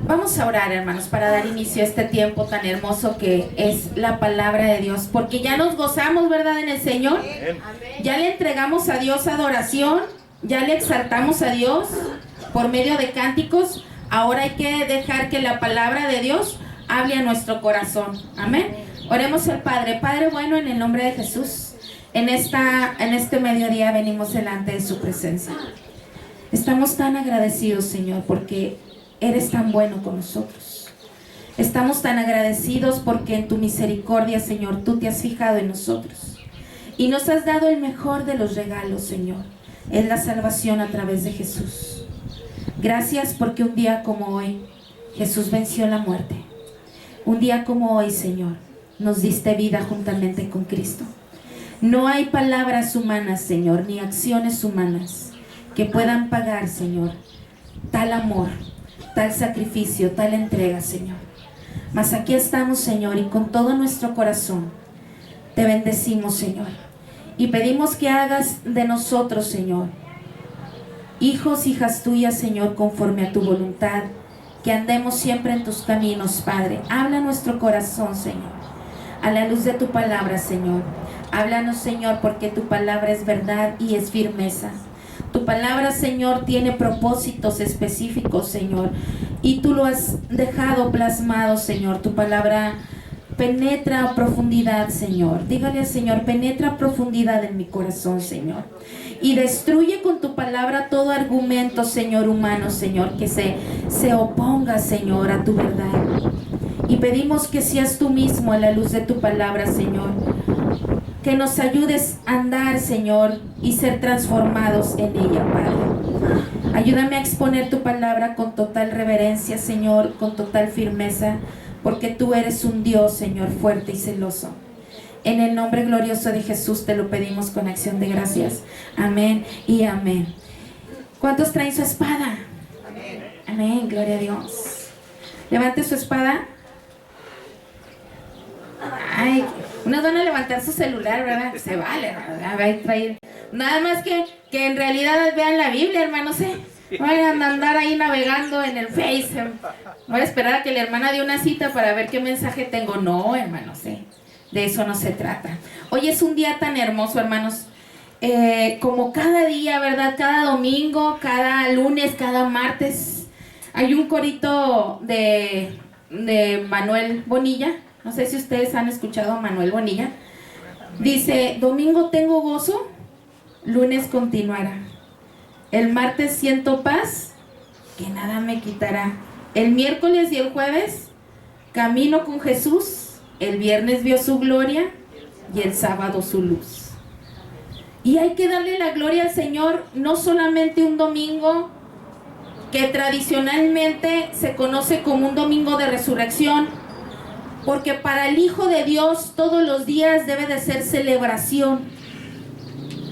Vamos a orar, hermanos, para dar inicio a este tiempo tan hermoso que es la palabra de Dios, porque ya nos gozamos, ¿verdad?, en el Señor. Ya le entregamos a Dios adoración, ya le exaltamos a Dios por medio de cánticos. Ahora hay que dejar que la palabra de Dios hable a nuestro corazón. Amén. Oremos al Padre. Padre bueno, en el nombre de Jesús, en este mediodía venimos delante de su presencia. Estamos tan agradecidos, Señor, porque eres tan bueno con nosotros. Estamos tan agradecidos porque en tu misericordia, Señor, tú te has fijado en nosotros y nos has dado el mejor de los regalos, Señor. Es la salvación a través de Jesús. Gracias porque un día como hoy Jesús venció la muerte. Un día como hoy, Señor, nos diste vida juntamente con Cristo. No hay palabras humanas, Señor, ni acciones humanas que puedan pagar, Señor, tal amor, tal sacrificio, tal entrega, Señor. Mas aquí estamos, Señor, y con todo nuestro corazón te bendecimos, Señor, y pedimos que hagas de nosotros, Señor, hijos, hijas tuyas, Señor, conforme a tu voluntad, que andemos siempre en tus caminos, Padre. Habla nuestro corazón, Señor, a la luz de tu palabra, Señor. Háblanos, Señor, porque tu palabra es verdad y es firmeza. Tu palabra, Señor, tiene propósitos específicos, Señor, y tú lo has dejado plasmado, Señor. Tu palabra penetra a profundidad, Señor. Dígale al Señor, penetra a profundidad en mi corazón, Señor, y destruye con tu palabra todo argumento, Señor, humano, Señor, que se oponga, Señor, a tu verdad. Y pedimos que seas tú mismo a la luz de tu palabra, Señor, que nos ayudes a andar, Señor, y ser transformados en ella, Padre. Ayúdame a exponer tu palabra con total reverencia, Señor, con total firmeza, porque tú eres un Dios, Señor, fuerte y celoso. En el nombre glorioso de Jesús te lo pedimos con acción de gracias. Amén y amén. ¿Cuántos traen su espada? Amén, gloria a Dios. Levante su espada. Ay, unos van a levantar su celular, ¿verdad? Se vale, ¿verdad? Va a traer. Nada más que en realidad vean la Biblia, hermanos, ¿eh? Vayan a andar ahí navegando en el Face. Voy a esperar a que la hermana dé una cita para ver qué mensaje tengo. No, hermanos, ¿eh? De eso no se trata. Hoy es un día tan hermoso, hermanos. Como cada día, ¿verdad? Cada domingo, cada lunes, cada martes. Hay un corito de Manuel Bonilla. No sé si ustedes han escuchado a Manuel Bonilla. Dice, domingo tengo gozo, lunes continuará. El martes siento paz, que nada me quitará. El miércoles y el jueves camino con Jesús. El viernes vio su gloria y el sábado su luz. Y hay que darle la gloria al Señor, no solamente un domingo que tradicionalmente se conoce como un domingo de resurrección, porque para el Hijo de Dios todos los días debe de ser celebración,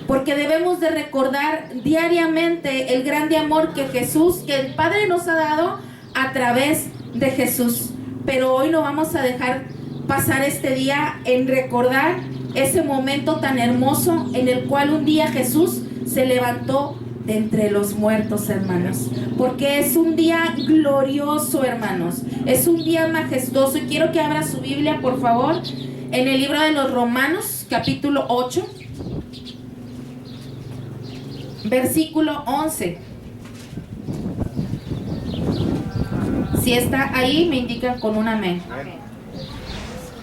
porque debemos de recordar diariamente el grande amor que el Padre nos ha dado a través de Jesús. Pero hoy no vamos a dejar pasar este día en recordar ese momento tan hermoso en el cual un día Jesús se levantó de entre los muertos, hermanos, porque es un día glorioso, hermanos, es un día majestuoso. Y quiero que abra su Biblia, por favor, en el libro de los Romanos, capítulo 8, versículo 11. Si está ahí, me indican con un amén.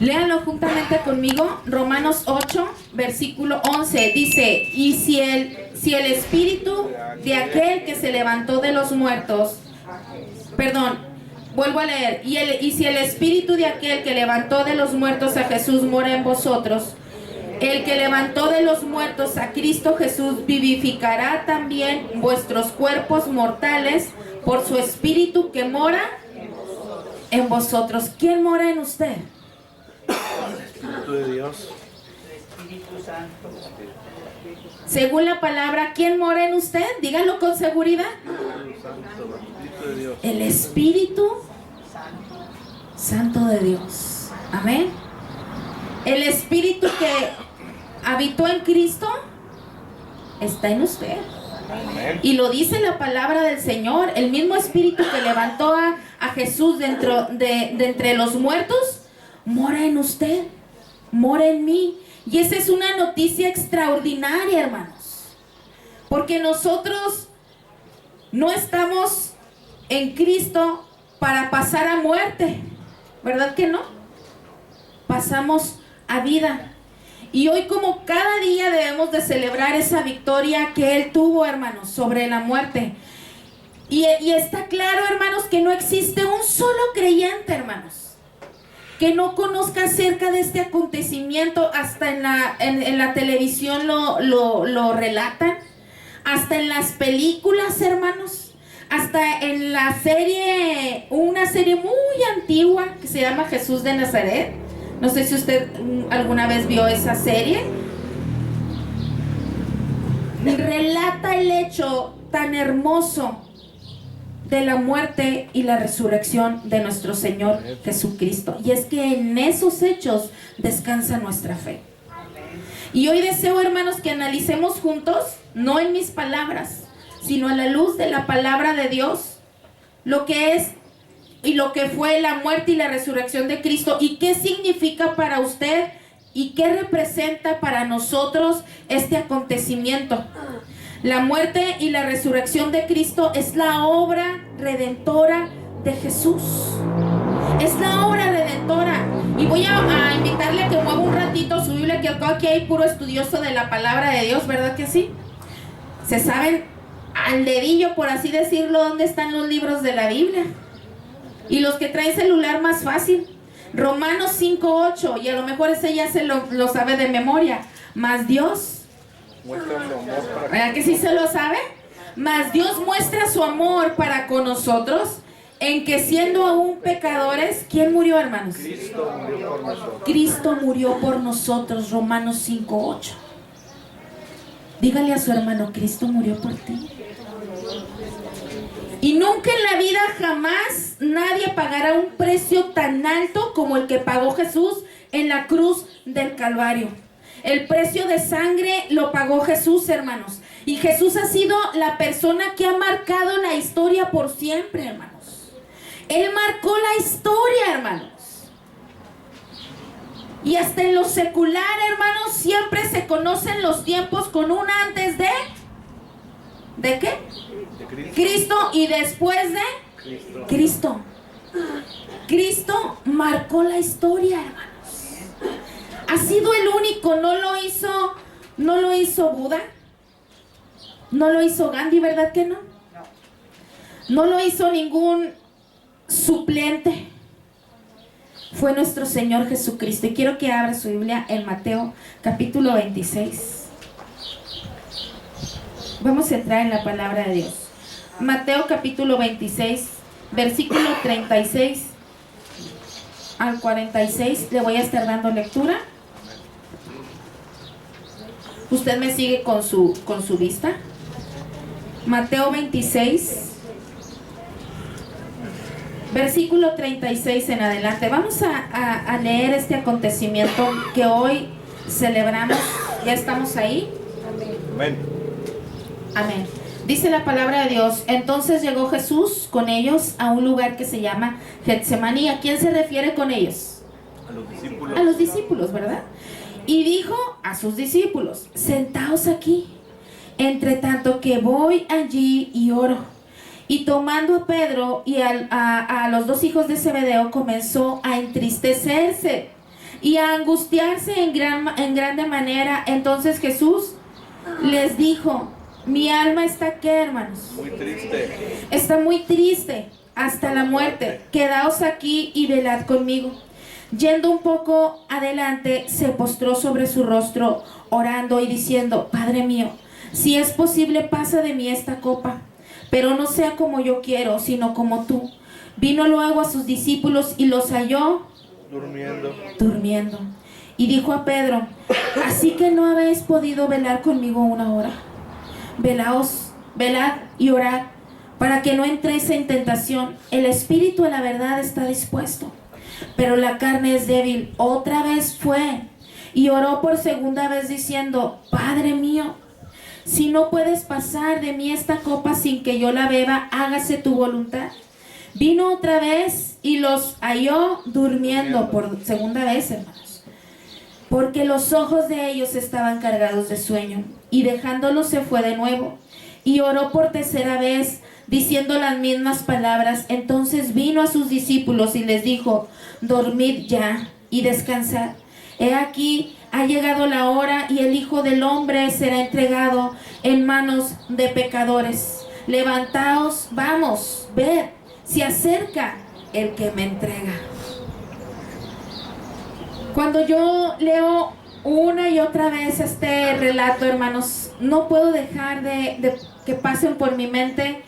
Léanlo juntamente conmigo. Romanos 8, versículo 11. Dice, y si el espíritu de aquel que se levantó de los muertos, vuelvo a leer, y si el espíritu de aquel que levantó de los muertos a Jesús mora en vosotros, el que levantó de los muertos a Cristo Jesús vivificará también vuestros cuerpos mortales por su espíritu que mora en vosotros. ¿Quién mora en usted? El Espíritu de Dios. Según la palabra, ¿quién mora en usted? Dígalo con seguridad. El Espíritu Santo de Dios. Amén. El Espíritu que habitó en Cristo está en usted. Amén. Y lo dice la palabra del Señor. El mismo Espíritu que levantó a Jesús dentro de entre los muertos, mora en usted, mora en mí. Y esa es una noticia extraordinaria, hermanos, porque nosotros no estamos en Cristo para pasar a muerte, ¿verdad que no? Pasamos a vida. Y hoy, como cada día, debemos de celebrar esa victoria que Él tuvo, hermanos, sobre la muerte. Y está claro, hermanos, que no existe un solo creyente, hermanos, que no conozca acerca de este acontecimiento. Hasta en la televisión lo relatan, hasta en las películas, hermanos, hasta en la serie, una serie muy antigua que se llama Jesús de Nazaret. No sé si usted alguna vez vio esa serie. Relata el hecho tan hermoso de la muerte y la resurrección de nuestro Señor Jesucristo. Y es que en esos hechos descansa nuestra fe. Y hoy deseo, hermanos, que analicemos juntos, no en mis palabras, sino a la luz de la palabra de Dios, lo que es y lo que fue la muerte y la resurrección de Cristo, y qué significa para usted y qué representa para nosotros este acontecimiento. La muerte y la resurrección de Cristo es la obra redentora de Jesús. Es la obra redentora. Y voy a invitarle a que mueva un ratito su Biblia, que aquí hay puro estudioso de la palabra de Dios, ¿verdad que sí? Se saben al dedillo, por así decirlo, dónde están los libros de la Biblia. Y los que traen celular, más fácil. Romanos 5:8, y a lo mejor ese ya se lo sabe de memoria. Mas Dios, ¿verdad que sí se lo sabe? Mas Dios muestra su amor para con nosotros, en que siendo aún pecadores, ¿quién murió, hermanos? Cristo murió por nosotros. Cristo murió por nosotros, Romanos 5:8. Dígale a su hermano, Cristo murió por ti. Y nunca en la vida, jamás, nadie pagará un precio tan alto como el que pagó Jesús en la cruz del Calvario. El precio de sangre lo pagó Jesús, hermanos. Y Jesús ha sido la persona que ha marcado la historia por siempre, hermanos. Él marcó la historia, hermanos. Y hasta en lo secular, hermanos, siempre se conocen los tiempos con un antes de... ¿De qué? De Cristo, y después de Cristo. Cristo marcó la historia, hermanos. Ha sido el único, no lo hizo Buda, no lo hizo Gandhi, ¿verdad que no? No lo hizo ningún suplente. Fue nuestro Señor Jesucristo. Y quiero que abra su Biblia en Mateo capítulo 26. Vamos a entrar en la palabra de Dios. Mateo capítulo 26, versículo 36 al 46. Le voy a estar dando lectura. Usted me sigue con su vista. Mateo 26, versículo 36 en adelante. Vamos a leer este acontecimiento que hoy celebramos. ¿Ya estamos ahí? Amén. Amén. Dice la palabra de Dios: entonces llegó Jesús con ellos a un lugar que se llama Getsemaní. ¿A quién se refiere con ellos? A los discípulos. A los discípulos, ¿verdad? Y dijo a sus discípulos: sentaos aquí, entre tanto que voy allí y oro. Y tomando a Pedro y a los dos hijos de Zebedeo, comenzó a entristecerse y a angustiarse en grande manera. Entonces Jesús les dijo: mi alma está, ¿qué, hermanos? Muy triste. Está muy triste hasta la muerte. Quedaos aquí y velad conmigo. Yendo un poco adelante, se postró sobre su rostro, orando y diciendo: Padre mío, si es posible, pasa de mí esta copa, pero no sea como yo quiero, sino como tú. Vino luego a sus discípulos y los halló durmiendo. Y dijo a Pedro: ¿así que no habéis podido velar conmigo una hora? Velad y orad, para que no entréis en tentación. El espíritu a la verdad está dispuesto, pero la carne es débil. Otra vez fue y oró por segunda vez diciendo: Padre mío, si no puedes pasar de mí esta copa sin que yo la beba, hágase tu voluntad. Vino otra vez y los halló durmiendo por segunda vez, hermanos, porque los ojos de ellos estaban cargados de sueño. Y dejándolos se fue de nuevo y oró por tercera vez, diciendo las mismas palabras. Entonces vino a sus discípulos y les dijo: dormid ya y descansad. He aquí, ha llegado la hora y el Hijo del Hombre será entregado en manos de pecadores. Levantaos, vamos, ved, se acerca el que me entrega. Cuando yo leo una y otra vez este relato, hermanos, no puedo dejar de que pasen por mi mente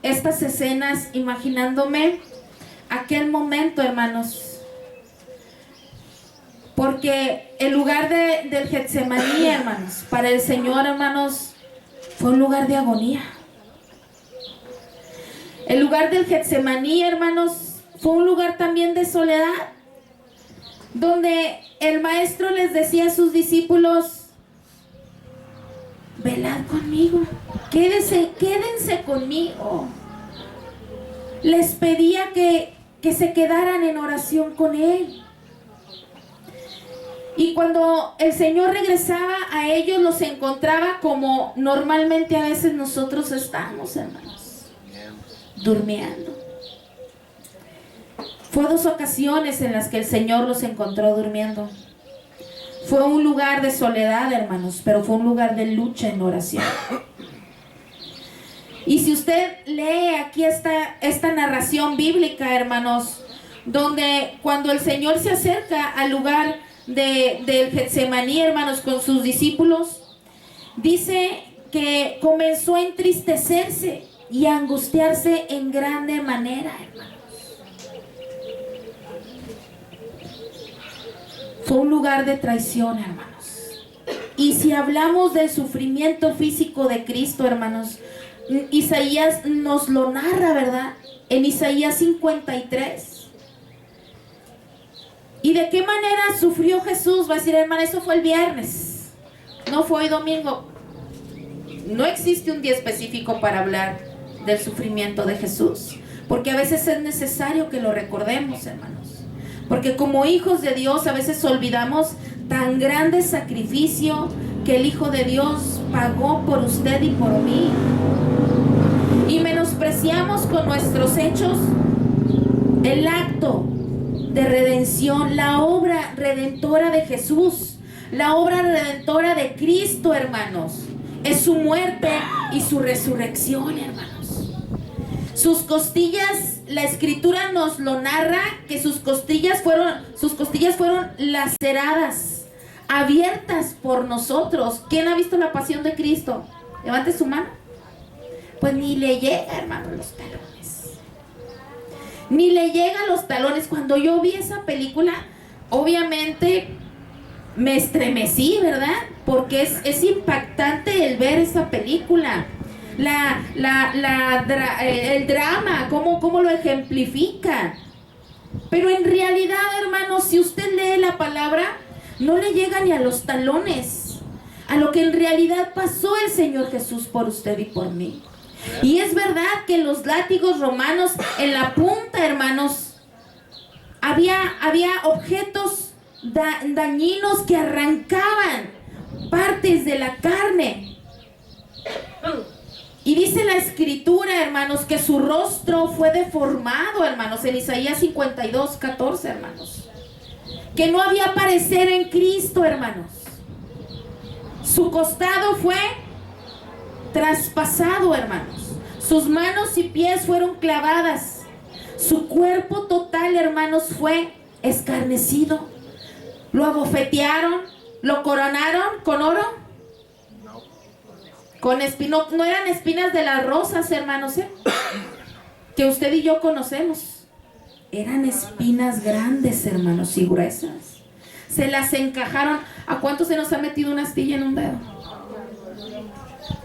estas escenas, imaginándome aquel momento, hermanos. Porque el lugar del Getsemaní, hermanos, para el Señor, hermanos, fue un lugar de agonía. El lugar del Getsemaní, hermanos, fue un lugar también de soledad, donde el Maestro les decía a sus discípulos: velad conmigo, quédense conmigo. Les pedía que se quedaran en oración con Él. Y cuando el Señor regresaba a ellos, los encontraba como normalmente a veces nosotros estamos, hermanos, durmiendo. Fue 2 ocasiones en las que el Señor los encontró durmiendo. Fue un lugar de soledad, hermanos, pero fue un lugar de lucha en oración. Y si usted lee aquí esta narración bíblica, hermanos, donde cuando el Señor se acerca al lugar del Getsemaní, hermanos, con sus discípulos, dice que comenzó a entristecerse y a angustiarse en grande manera, hermanos. Fue un lugar de traición, hermanos. Y si hablamos del sufrimiento físico de Cristo, hermanos, Isaías nos lo narra, ¿verdad? En Isaías 53. ¿Y de qué manera sufrió Jesús? Va a decir, hermana, eso fue el viernes, no fue hoy domingo. No existe un día específico para hablar del sufrimiento de Jesús, porque a veces es necesario que lo recordemos, hermanos. Porque como hijos de Dios a veces olvidamos tan grande sacrificio que el Hijo de Dios pagó por usted y por mí. Y menospreciamos con nuestros hechos el acto de redención, la obra redentora de Jesús, la obra redentora de Cristo, hermanos. Es su muerte y su resurrección, hermanos. Sus costillas, la Escritura nos lo narra, que sus costillas fueron laceradas, abiertas por nosotros. ¿Quién ha visto la pasión de Cristo? Levante su mano. Pues ni le llega, hermano, los talones. Ni le llega a los talones. Cuando yo vi esa película, obviamente me estremecí, ¿verdad? Porque es impactante el ver esa película. El drama, cómo lo ejemplifica. Pero en realidad, hermanos, si usted lee la palabra, no le llega ni a los talones a lo que en realidad pasó el Señor Jesús por usted y por mí. Y es verdad que los látigos romanos, en la punta, hermanos, había objetos dañinos que arrancaban partes de la carne. Y dice la Escritura, hermanos, que su rostro fue deformado, hermanos, en Isaías 52:14, hermanos. Que no había parecer en Cristo, hermanos. Su costado fue traspasado, hermanos. Sus manos y pies fueron clavadas. Su cuerpo total, hermanos, fue escarnecido. Lo abofetearon, lo coronaron con oro. Con espinos, no eran espinas de las rosas, hermanos, que usted y yo conocemos. Eran espinas grandes, hermanos, y gruesas. Se las encajaron. ¿A cuánto se nos ha metido una astilla en un dedo?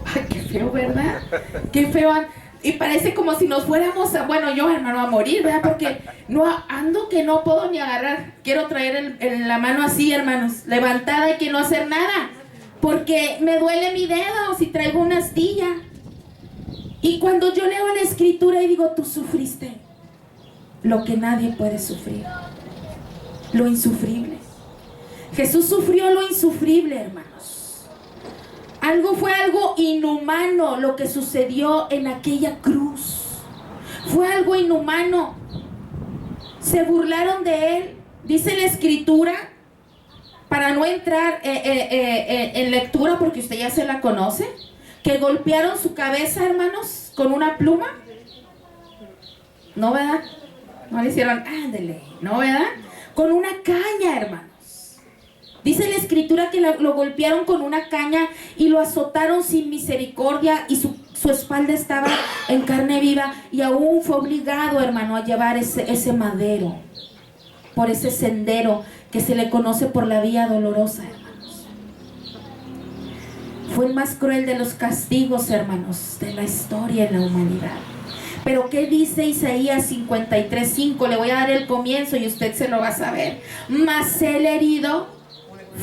Ay, qué feo, ¿verdad? Qué feo. Y parece como si nos fuéramos yo, hermano, a morir, ¿verdad? Porque no ando que no puedo ni agarrar. Quiero traer la mano así, hermanos, levantada y que no hacer nada. Porque me duele mi dedo si traigo una astilla. Y cuando yo leo la Escritura y digo, tú sufriste, lo que nadie puede sufrir, lo insufrible. Jesús sufrió lo insufrible, hermanos. Fue algo inhumano lo que sucedió en aquella cruz. Fue algo inhumano. Se burlaron de él. Dice la escritura, para no entrar en lectura porque usted ya se la conoce, que golpearon su cabeza, hermanos, con una pluma. ¿No, verdad? No le hicieron, ándele, ¿no, verdad? Con una caña, hermanos. Dice la escritura que lo golpearon con una caña y lo azotaron sin misericordia, y su espalda estaba en carne viva, y aún fue obligado, hermano, a llevar ese madero por ese sendero que se le conoce por la vía dolorosa, hermanos. Fue el más cruel de los castigos, hermanos, de la historia en la humanidad. Pero ¿qué dice Isaías 53:5? Le voy a dar el comienzo y usted se lo va a saber. Mas el herido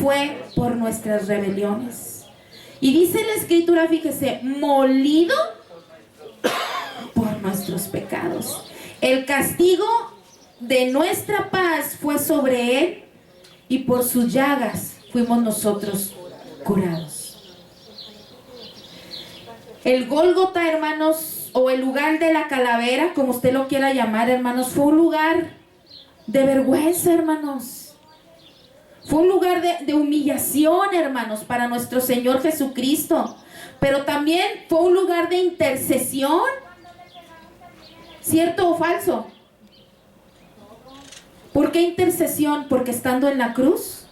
fue por nuestras rebeliones. Y dice la escritura, fíjese, molido por nuestros pecados. El castigo de nuestra paz fue sobre él, y por sus llagas fuimos nosotros curados. El Gólgota, hermanos, o el lugar de la calavera, como usted lo quiera llamar, hermanos, fue un lugar de vergüenza, hermanos. Fue un lugar de humillación, hermanos, para nuestro Señor Jesucristo. Pero también fue un lugar de intercesión. ¿Cierto o falso? ¿Por qué intercesión? Porque estando en la cruz,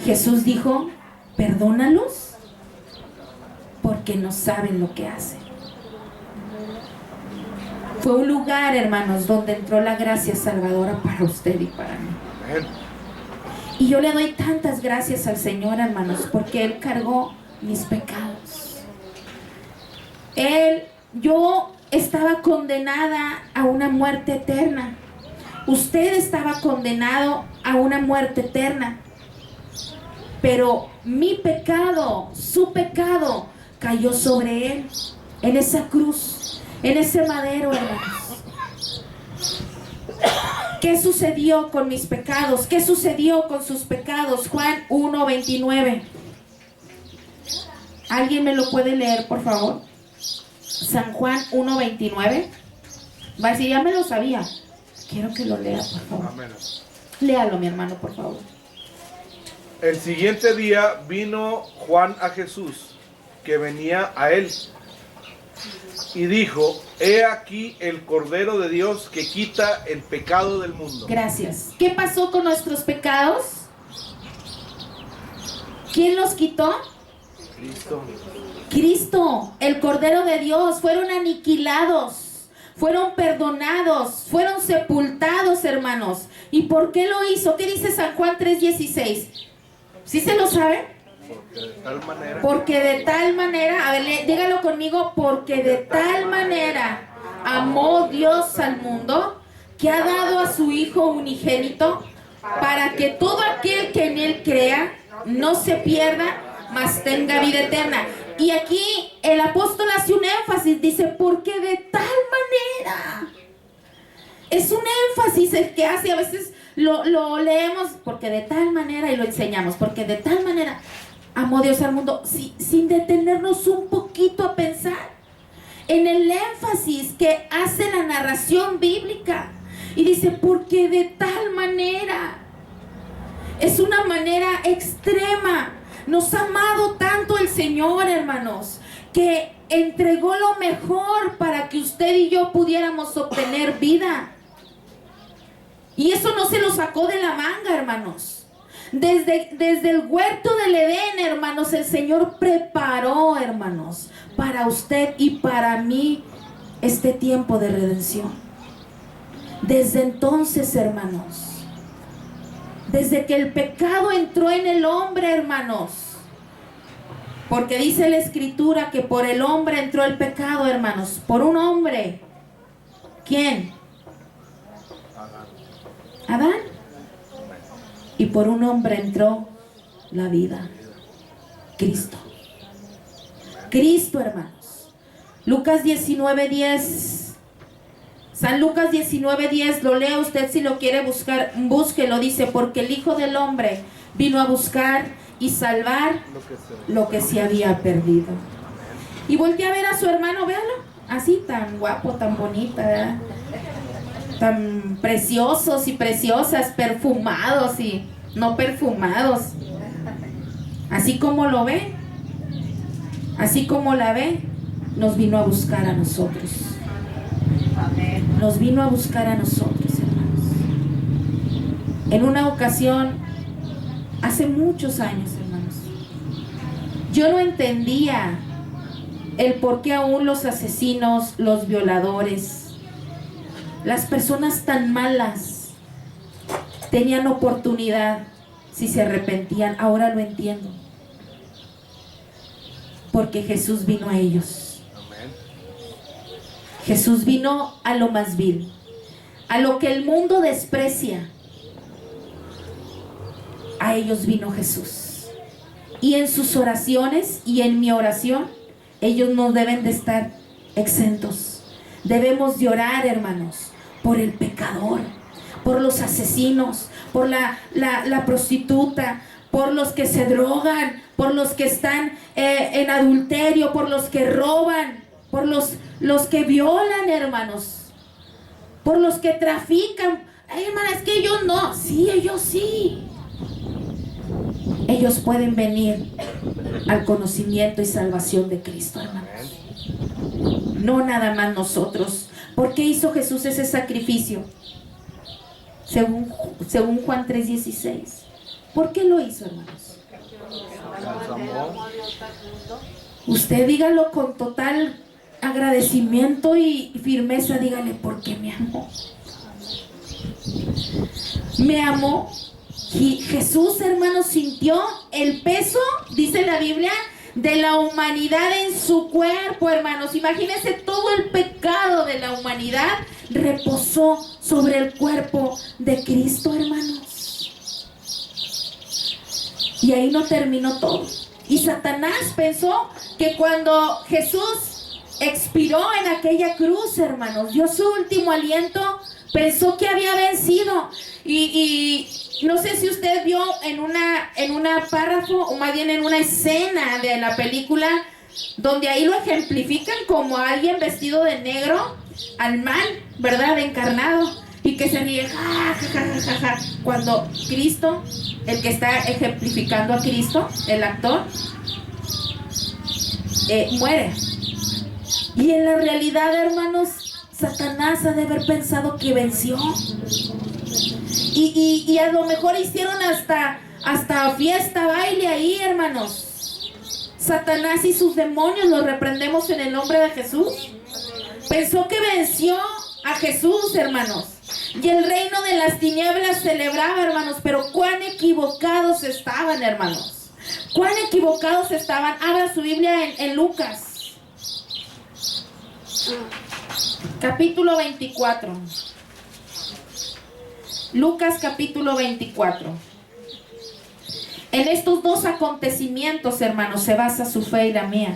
Jesús dijo, perdónalos, porque no saben lo que hacen. Fue un lugar, hermanos, donde entró la gracia salvadora para usted y para mí. Y yo le doy tantas gracias al Señor, hermanos, porque Él cargó mis pecados. Yo estaba condenada a una muerte eterna. Usted estaba condenado a una muerte eterna. Pero mi pecado, su pecado, cayó sobre Él, en esa cruz, en ese madero, hermanos. ¿Qué sucedió con mis pecados? ¿Qué sucedió con sus pecados? Juan 1:29. ¿Alguien me lo puede leer, por favor? San Juan 1:29. Va a decir, ya me lo sabía. Quiero que lo lea, por favor. Amén. Léalo, mi hermano, por favor. El siguiente día vino Juan a Jesús, que venía a él, y dijo, he aquí el Cordero de Dios que quita el pecado del mundo. Gracias. ¿Qué pasó con nuestros pecados? ¿Quién los quitó? Cristo. Cristo, el Cordero de Dios. Fueron aniquilados, fueron perdonados, fueron sepultados, hermanos. ¿Y por qué lo hizo? ¿Qué dice San Juan 3:16? ¿Sí se lo sabe? Porque de tal manera, a ver, dígalo conmigo, porque de tal manera amó Dios al mundo, que ha dado a su Hijo unigénito, para que todo aquel que en Él crea no se pierda, mas tenga vida eterna. Y aquí el apóstol hace un énfasis, dice, porque de tal manera. Es un énfasis el que hace, a veces lo leemos, porque de tal manera, y lo enseñamos, porque de tal manera amó Dios al mundo, sin detenernos un poquito a pensar en el énfasis que hace la narración bíblica. Y dice, porque de tal manera. Es una manera extrema. Nos ha amado tanto el Señor, hermanos, que entregó lo mejor para que usted y yo pudiéramos obtener vida. Y eso no se lo sacó de la manga, hermanos. Desde el huerto del Edén, hermanos, el Señor preparó, hermanos, para usted y para mí este tiempo de redención. Desde entonces, hermanos, desde que el pecado entró en el hombre, hermanos, porque dice la Escritura que por el hombre entró el pecado, hermanos, por un hombre. ¿Quién? Adán. Y por un hombre entró la vida. Cristo. Cristo, hermanos. Lucas 19:10. San Lucas 19:10, lo lea usted si lo quiere buscar, búsquelo, dice, porque el Hijo del Hombre vino a buscar y salvar lo que se había perdido. Y voltea a ver a su hermano, véalo, así tan guapo, tan bonita, ¿verdad? Tan preciosos y preciosas, perfumados y no perfumados. Así como lo ve, así como la ve, nos vino a buscar a nosotros. Nos vino a buscar a nosotros, hermanos. En una ocasión, hace muchos años, hermanos, yo no entendía el por qué aún los asesinos, los violadores, las personas tan malas tenían oportunidad si se arrepentían. Ahora lo entiendo. Porque Jesús vino a ellos. Jesús vino a lo más vil, a lo que el mundo desprecia. A ellos vino Jesús. Y en sus oraciones y en mi oración, ellos no deben de estar exentos. Debemos de orar, hermanos, por el pecador, por los asesinos, por la prostituta, por los que se drogan, por los que están en adulterio, por los que roban, por los que violan, hermanos, por los que trafican. Ay, hermana, es que ellos no. Sí, ellos sí. Ellos pueden venir al conocimiento y salvación de Cristo, hermanos. No nada más nosotros. ¿Por qué hizo Jesús ese sacrificio? Según Juan 3:16. ¿Por qué lo hizo, hermanos? Usted dígalo con total agradecimiento y firmeza, dígale, porque me amó. Me amó. Y Jesús, hermanos, sintió el peso, dice la Biblia, de la humanidad en su cuerpo, hermanos. Imagínense, todo el pecado de la humanidad reposó sobre el cuerpo de Cristo, hermanos. Y ahí no terminó todo. Y Satanás pensó que cuando Jesús expiró en aquella cruz, hermanos, dio su último aliento, pensó que había vencido. Y no sé si usted vio en una párrafo, o más bien en una escena de la película, donde ahí lo ejemplifican como alguien vestido de negro, al mal, ¿verdad? Encarnado, y que se ríe, ja, ja, ja, ja, ja, cuando Cristo, el que está ejemplificando a Cristo, el actor, muere. Y en la realidad, hermanos, Satanás ha de haber pensado que venció. Y a lo mejor hicieron hasta fiesta, baile ahí, hermanos. Satanás y sus demonios los reprendemos en el nombre de Jesús. Pensó que venció a Jesús, hermanos. Y el reino de las tinieblas celebraba, hermanos. Pero cuán equivocados estaban, hermanos. Cuán equivocados estaban. Abra su Biblia en Lucas. Capítulo 24. Lucas capítulo 24. En estos dos acontecimientos, hermanos, se basa su fe y la mía.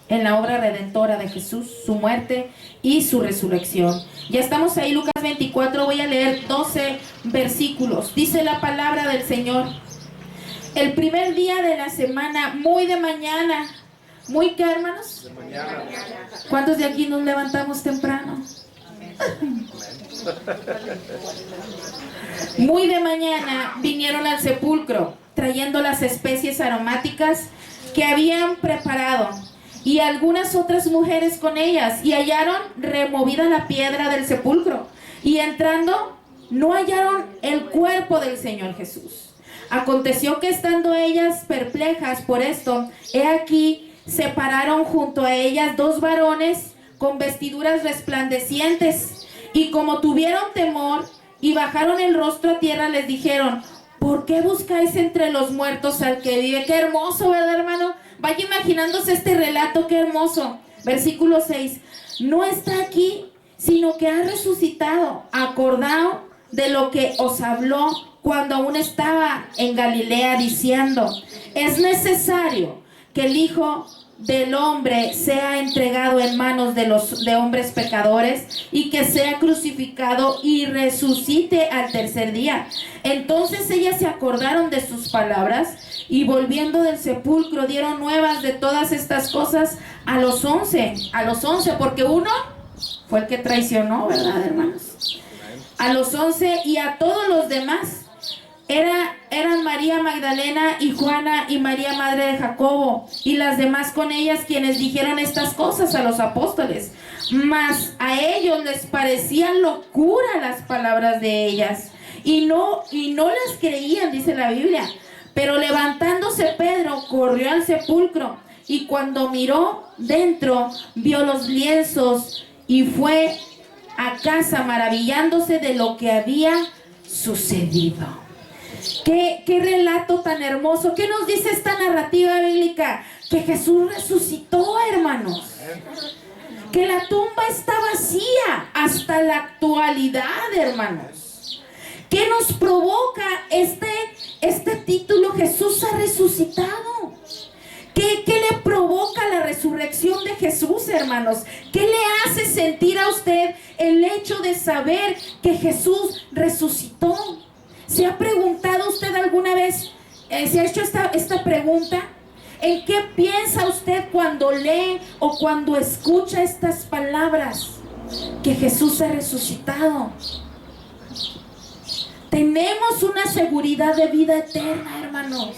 En la obra redentora de Jesús, su muerte y su resurrección. Ya estamos ahí, Lucas 24, voy a leer 12 versículos. Dice la palabra del Señor. El primer día de la semana, muy de mañana. ¿Muy qué, hermanos? De mañana. ¿Cuántos de aquí nos levantamos temprano? Muy de mañana vinieron al sepulcro, trayendo las especies aromáticas que habían preparado, y algunas otras mujeres con ellas, y hallaron removida la piedra del sepulcro, y entrando no hallaron el cuerpo del Señor Jesús. Aconteció que estando ellas perplejas por esto, he aquí se pararon junto a ellas dos varones con vestiduras resplandecientes, y como tuvieron temor y bajaron el rostro a tierra, les dijeron: ¿por qué buscáis entre los muertos al que vive? Qué hermoso, ¿verdad, hermano? Vaya imaginándose este relato, qué hermoso. Versículo 6. No está aquí, sino que ha resucitado. Acordado de lo que os habló cuando aún estaba en Galilea, diciendo: es necesario que el Hijo del Hombre sea entregado en manos de hombres pecadores y que sea crucificado y resucite al tercer día. Entonces ellas se acordaron de sus palabras y volviendo del sepulcro dieron nuevas de todas estas cosas a los 11, porque uno fue el que traicionó, ¿verdad, hermanos? A los 11 y a todos los demás. Eran María Magdalena y Juana y María madre de Jacobo y las demás con ellas quienes dijeron estas cosas a los apóstoles. Mas a ellos les parecían locura las palabras de ellas y no las creían, dice la Biblia. Pero levantándose Pedro corrió al sepulcro y cuando miró dentro vio los lienzos y fue a casa maravillándose de lo que había sucedido. ¿Qué relato tan hermoso? ¿Qué nos dice esta narrativa bíblica? Que Jesús resucitó, hermanos. Que la tumba está vacía hasta la actualidad, hermanos. ¿Qué nos provoca este título? Jesús ha resucitado. ¿Qué le provoca la resurrección de Jesús, hermanos? ¿Qué le hace sentir a usted el hecho de saber que Jesús resucitó? ¿Se ha preguntado usted alguna vez, se ha hecho esta pregunta? ¿En qué piensa usted cuando lee o cuando escucha estas palabras? Que Jesús ha resucitado. Tenemos una seguridad de vida eterna, hermanos.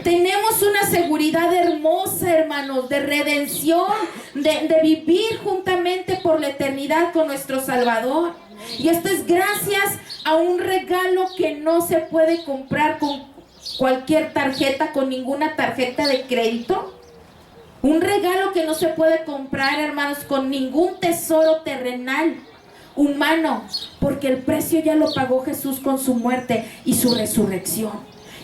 Tenemos una seguridad hermosa, hermanos, de redención, de vivir juntamente por la eternidad con nuestro Salvador. Y esto es gracias a un regalo que no se puede comprar con cualquier tarjeta, con ninguna tarjeta de crédito. Un regalo que no se puede comprar, hermanos, con ningún tesoro terrenal, humano, porque el precio ya lo pagó Jesús con su muerte y su resurrección.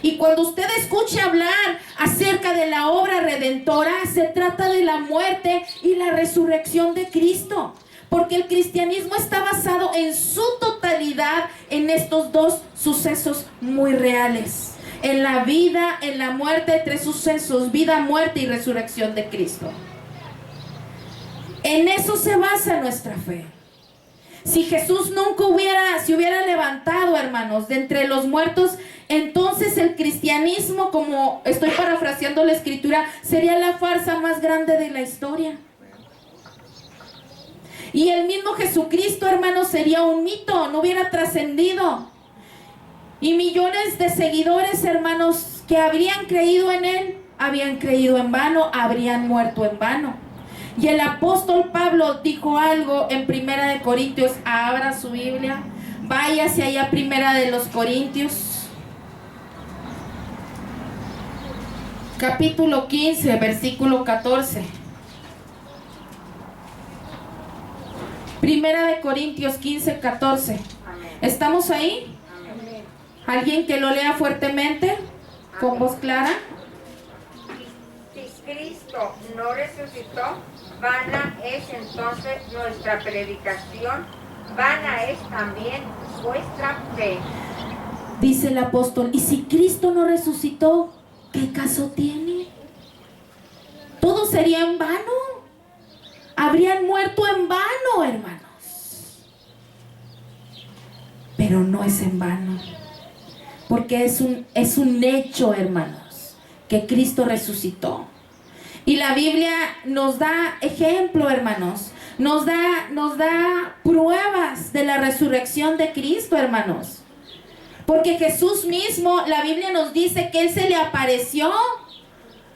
Y cuando usted escuche hablar acerca de la obra redentora, se trata de la muerte y la resurrección de Cristo. Porque el cristianismo está basado en su totalidad en estos dos sucesos muy reales. En la vida, en la muerte, tres sucesos: vida, muerte y resurrección de Cristo. En eso se basa nuestra fe. Si Jesús nunca se hubiera levantado, hermanos, de entre los muertos, entonces el cristianismo, como estoy parafraseando la escritura, sería la farsa más grande de la historia. Y el mismo Jesucristo, hermanos, sería un mito, no hubiera trascendido. Y millones de seguidores, hermanos, que habrían creído en Él, habían creído en vano, habrían muerto en vano. Y el apóstol Pablo dijo algo en Primera de Corintios. Abra su Biblia, váyase allá a Primera de los Corintios, capítulo 15, versículo 14. Primera de Corintios 15, 14. ¿Estamos ahí? Amén. ¿Alguien que lo lea fuertemente, con voz clara? Si Cristo no resucitó, vana es entonces nuestra predicación, vana es también vuestra fe. Dice el apóstol, ¿y si Cristo no resucitó, qué caso tiene? Todo sería en vano. Habrían muerto en vano, hermanos. Pero no es en vano, porque es un hecho, hermanos, que Cristo resucitó. Y la Biblia nos da ejemplo, hermanos. Nos da pruebas de la resurrección de Cristo, hermanos. Porque Jesús mismo, la Biblia nos dice que Él se le apareció.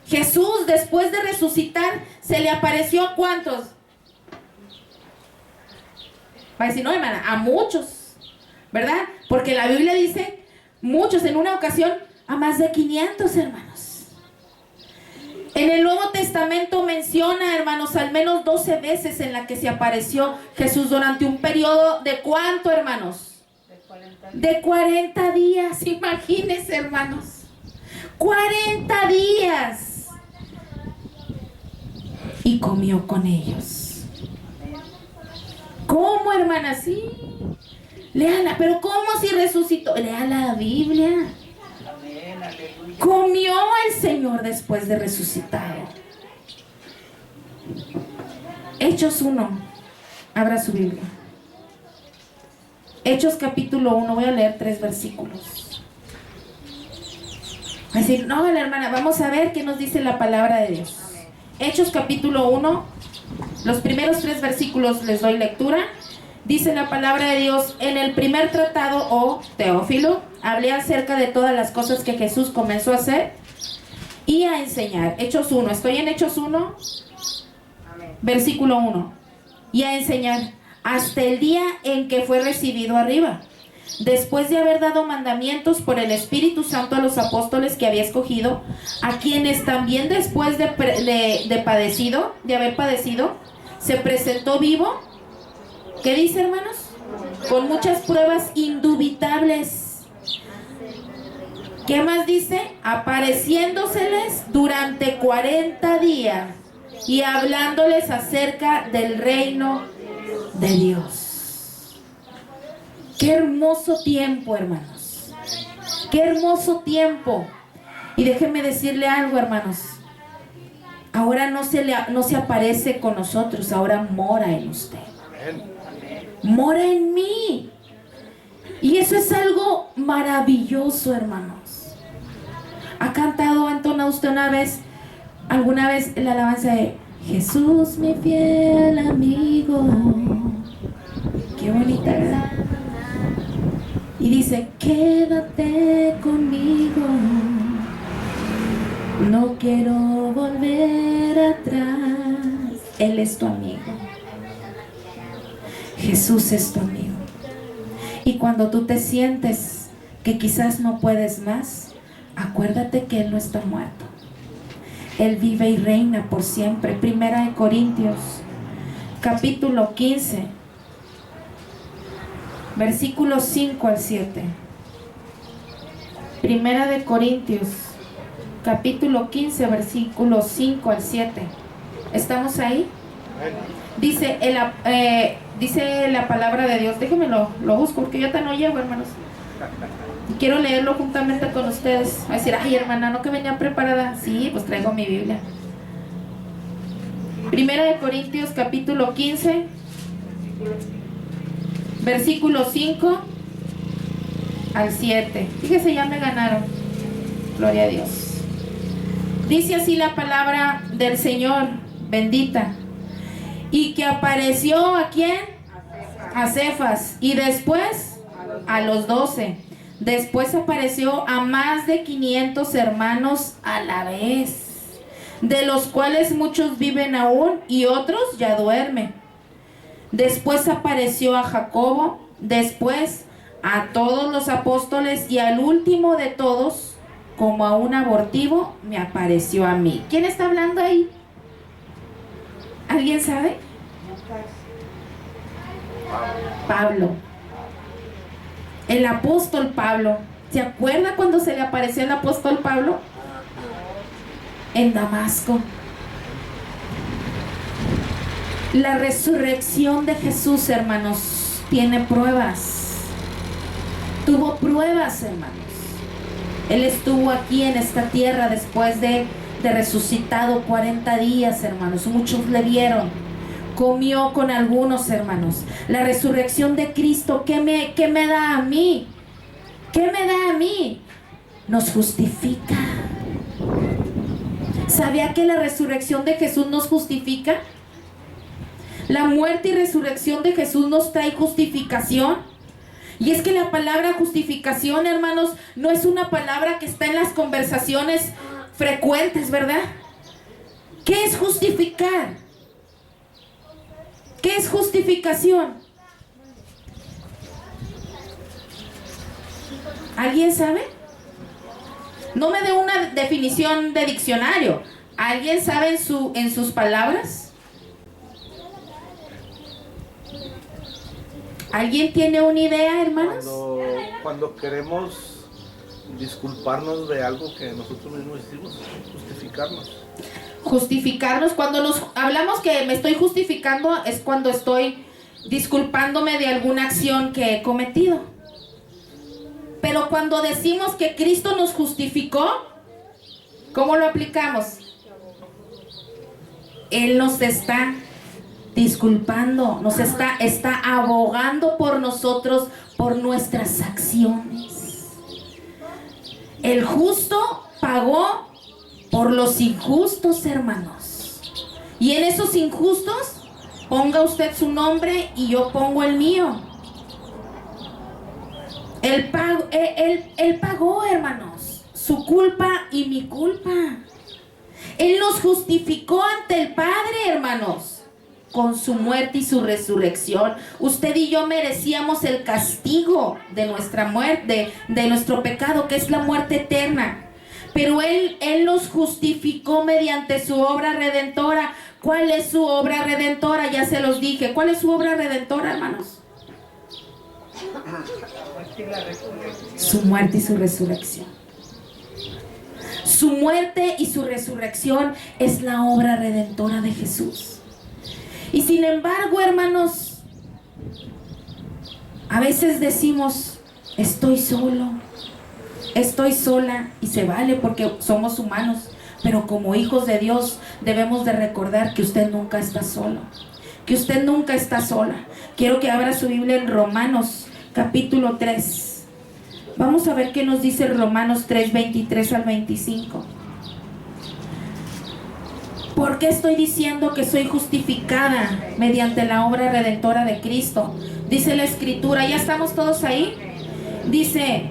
Jesús, después de resucitar, se le apareció ¿a cuántos? Va a decir, no, hermana, a muchos, ¿verdad? Porque la Biblia dice muchos, en una ocasión a más de 500, hermanos. En el Nuevo Testamento menciona, hermanos, al menos 12 veces en la que se apareció Jesús durante un periodo de ¿cuánto, hermanos? De 40 días, imagínense, hermanos. 40 días. Y comió con ellos. ¿Cómo, hermana? Sí. Léala, pero ¿cómo si resucitó? Lea la Biblia. Comió el Señor después de resucitado. Hechos 1. Abra su Biblia. Hechos capítulo 1. Voy a leer 3 versículos. Va a decir, no, la hermana, vamos a ver qué nos dice la palabra de Dios. Hechos capítulo 1. Los primeros 3 versículos les doy lectura. Dice la palabra de Dios: en el primer tratado, oh Teófilo, hablé acerca de todas las cosas que Jesús comenzó a hacer y a enseñar. Hechos 1. Estoy en Hechos 1. Versículo 1. Y a enseñar hasta el día en que fue recibido arriba, después de haber dado mandamientos por el Espíritu Santo a los apóstoles que había escogido, a quienes también después de haber padecido, se presentó vivo. ¿Qué dice, hermanos? Con muchas pruebas indubitables. ¿Qué más dice? Apareciéndoseles durante 40 días y hablándoles acerca del reino de Dios. Qué hermoso tiempo, hermanos. Qué hermoso tiempo. Y déjenme decirle algo, hermanos. Ahora no se aparece con nosotros, ahora mora en usted. Mora en mí. Y eso es algo maravilloso, hermanos. ¿Ha cantado, ha entonado usted alguna vez la alabanza de Jesús, mi fiel amigo? Qué bonita, ¿verdad? Y dice, quédate conmigo, no quiero volver atrás. Él es tu amigo. Jesús es tu amigo. Y cuando tú te sientes que quizás no puedes más, acuérdate que Él no está muerto. Él vive y reina por siempre. Primera de Corintios, capítulo 15, versículos 5 al 7. Primera de Corintios, capítulo 15, versículos 5 al 7. ¿Estamos ahí? Dice la palabra de Dios. Déjenme lo busco porque yo no llego, hermanos. Y quiero leerlo juntamente con ustedes. Va a decir, ay, hermana, ¿no que venía preparada? Sí, pues traigo mi Biblia. Primera de Corintios, capítulo 15, versículo 5 al 7. Fíjese, ya me ganaron. Gloria a Dios. Dice así la palabra del Señor, bendita. Y que apareció ¿a quién? A Cefas. Y después a los 12. Después apareció a más de 500 hermanos a la vez, de los cuales muchos viven aún y otros ya duermen. Después apareció a Jacobo, después a todos los apóstoles y al último de todos, como a un abortivo, me apareció a mí. ¿Quién está hablando ahí? ¿Alguien sabe? Pablo. El apóstol Pablo. ¿Se acuerda cuando se le apareció el apóstol Pablo? En Damasco. La resurrección de Jesús, hermanos, tiene pruebas. Tuvo pruebas, hermanos. Él estuvo aquí en esta tierra después de resucitado 40 días, hermanos. Muchos le vieron. Comió con algunos, hermanos. La resurrección de Cristo, ¿qué me da a mí? ¿Qué me da a mí? Nos justifica. ¿Sabía que la resurrección de Jesús nos justifica? La muerte y resurrección de Jesús nos trae justificación. Y es que la palabra justificación, hermanos, no es una palabra que está en las conversaciones frecuentes, ¿verdad? ¿Qué es justificar? ¿Qué es justificación? ¿Alguien sabe? No me dé una definición de diccionario. ¿Alguien sabe en sus palabras? ¿Alguien tiene una idea, hermanos? Cuando queremos disculparnos de algo que nosotros mismos hicimos, justificarnos. Justificarnos, cuando nos hablamos que me estoy justificando, es cuando estoy disculpándome de alguna acción que he cometido. Pero cuando decimos que Cristo nos justificó, ¿cómo lo aplicamos? Él nos está disculpando, nos está abogando por nosotros, por nuestras acciones. El justo pagó por los injustos, hermanos. Y en esos injustos, ponga usted su nombre y yo pongo el mío. Él pagó, hermanos, su culpa y mi culpa. Él nos justificó ante el Padre, hermanos, con su muerte y su resurrección. Usted y yo merecíamos el castigo de nuestra muerte, de nuestro pecado, que es la muerte eterna. Pero Él nos justificó mediante su obra redentora. ¿Cuál es su obra redentora? Ya se los dije. ¿Cuál es su obra redentora, hermanos? Su muerte y su resurrección. Su muerte y su resurrección es la obra redentora de Jesús. Y sin embargo, hermanos, a veces decimos, estoy solo, estoy sola, y se vale porque somos humanos, pero como hijos de Dios debemos de recordar que usted nunca está solo, que usted nunca está sola. Quiero que abra su Biblia en Romanos capítulo 3. Vamos a ver qué nos dice Romanos 3, 23 al 25. ¿Por qué estoy diciendo que soy justificada mediante la obra redentora de Cristo? Dice la Escritura, ¿ya estamos todos ahí? Dice,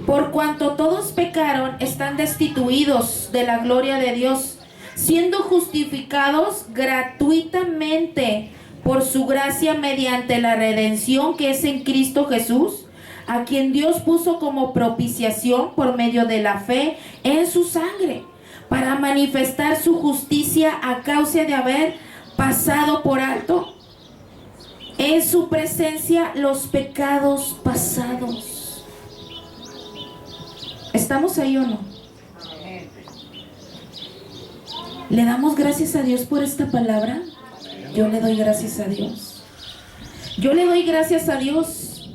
por cuanto todos pecaron, están destituidos de la gloria de Dios, siendo justificados gratuitamente por su gracia mediante la redención que es en Cristo Jesús, a quien Dios puso como propiciación por medio de la fe en su sangre, para manifestar su justicia a causa de haber pasado por alto en su presencia los pecados pasados. ¿Estamos ahí o no? ¿Le damos gracias a Dios por esta palabra? Yo le doy gracias a Dios. Yo le doy gracias a Dios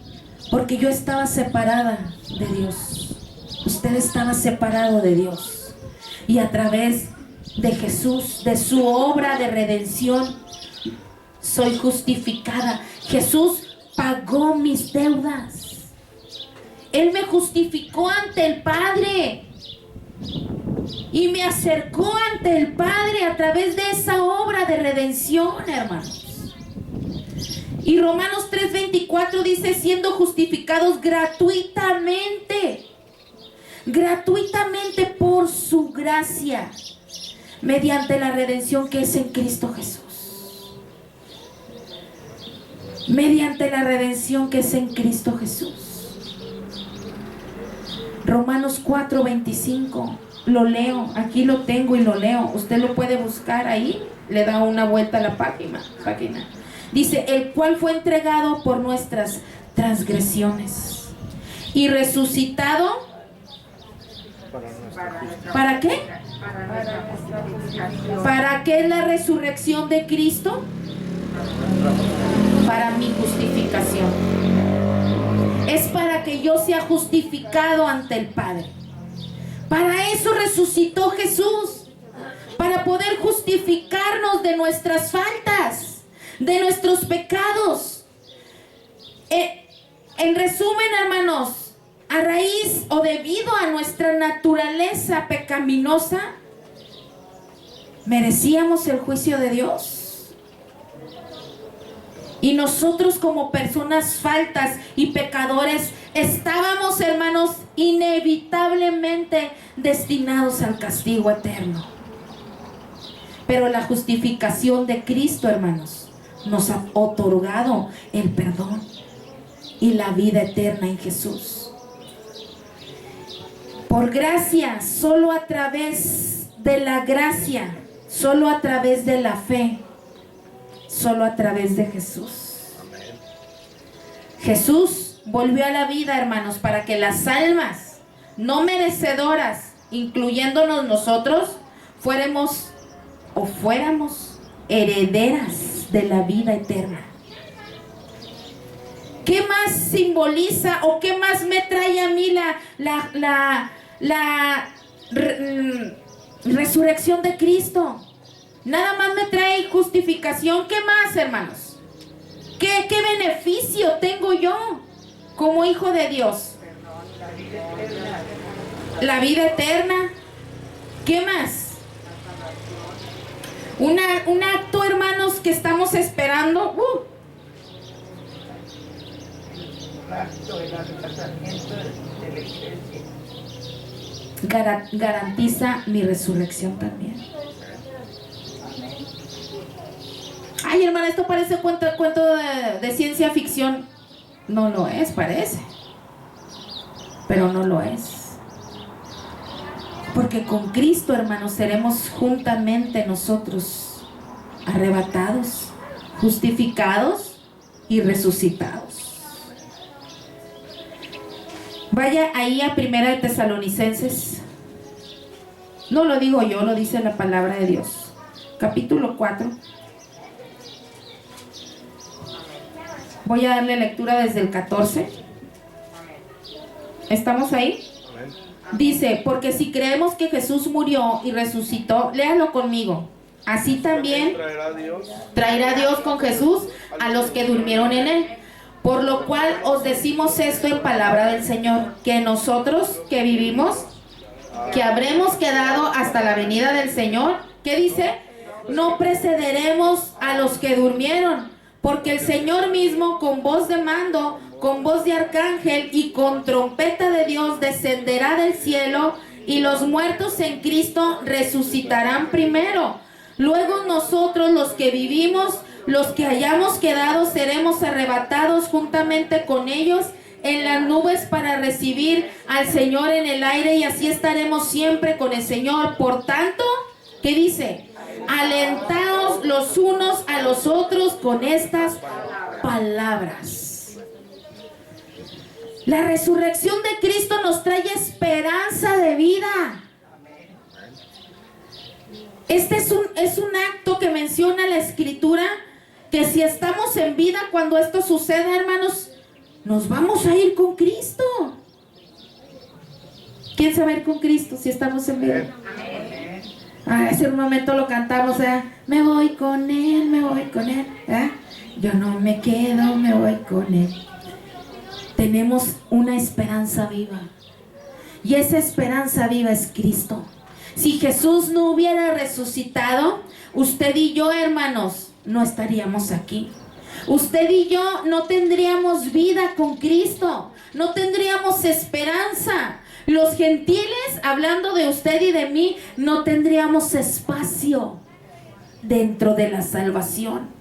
porque yo estaba separada de Dios. Usted estaba separado de Dios. Y a través de Jesús, de su obra de redención, soy justificada. Jesús pagó mis deudas. Él me justificó ante el Padre y me acercó ante el Padre a través de esa obra de redención, hermanos. Y Romanos 3:24 dice, siendo justificados gratuitamente por su gracia, mediante la redención que es en Cristo Jesús. Mediante la redención que es en Cristo Jesús. Romanos 4:25, lo leo, aquí lo tengo y lo leo. Usted lo puede buscar ahí, le da una vuelta a la página. Dice, el cual fue entregado por nuestras transgresiones y resucitado. ¿Para qué? ¿Para qué es la resurrección de Cristo? Para mi justificación. Es para que yo sea justificado ante el Padre. Para eso resucitó Jesús, para poder justificarnos de nuestras faltas, de nuestros pecados. En resumen, hermanos, a raíz o debido a nuestra naturaleza pecaminosa, merecíamos el juicio de Dios. Y nosotros como personas faltas y pecadores estábamos, hermanos, inevitablemente destinados al castigo eterno. Pero la justificación de Cristo, hermanos, nos ha otorgado el perdón y la vida eterna en Jesús. Por gracia, solo a través de la gracia, solo a través de la fe, solo a través de Jesús. Jesús volvió a la vida, hermanos, para que las almas no merecedoras, incluyéndonos nosotros, fuéramos herederas de la vida eterna. ¿Qué más simboliza o qué más me trae a mí la resurrección de Cristo? Nada más me trae justificación. ¿Qué más, hermanos? ¿Qué beneficio tengo yo como hijo de Dios? La vida eterna. ¿Qué más? Un acto, hermanos, que estamos esperando. Garantiza mi resurrección también. Ay, hermana, esto parece cuento de ciencia ficción. No lo es, parece, pero no lo es. Porque con Cristo, hermanos, seremos juntamente nosotros arrebatados, justificados y resucitados. Vaya ahí a 1 de Tesalonicenses. No lo digo yo, lo dice la palabra de Dios. Capítulo 4. Voy a darle lectura desde el 14. ¿Estamos ahí? Dice, porque si creemos que Jesús murió y resucitó, léalo conmigo. Así también traerá Dios con Jesús a los que durmieron en él. Por lo cual os decimos esto en palabra del Señor, que nosotros que vivimos, que habremos quedado hasta la venida del Señor, ¿qué dice? No precederemos a los que durmieron, porque el Señor mismo con voz de mando, con voz de arcángel y con trompeta de Dios descenderá del cielo, y los muertos en Cristo resucitarán primero. Luego nosotros los que vivimos, los que hayamos quedado, seremos arrebatados juntamente con ellos en las nubes para recibir al Señor en el aire, y así estaremos siempre con el Señor. Por tanto, ¿qué dice? Alentaos los unos a los otros con estas palabras. La resurrección de Cristo nos trae esperanza de vida. Este es un acto que menciona la Escritura, que si estamos en vida cuando esto suceda, hermanos, nos vamos a ir con Cristo. ¿Quién se va a ir con Cristo si estamos en vida? Hace un momento lo cantamos, me voy con Él, me voy con Él. Yo no me quedo, me voy con Él. Tenemos una esperanza viva, y esa esperanza viva es Cristo. Si Jesús no hubiera resucitado, usted y yo, hermanos, no estaríamos aquí. Usted y yo no tendríamos vida con Cristo, no tendríamos esperanza. Los gentiles, hablando de usted y de mí, no tendríamos espacio dentro de la salvación.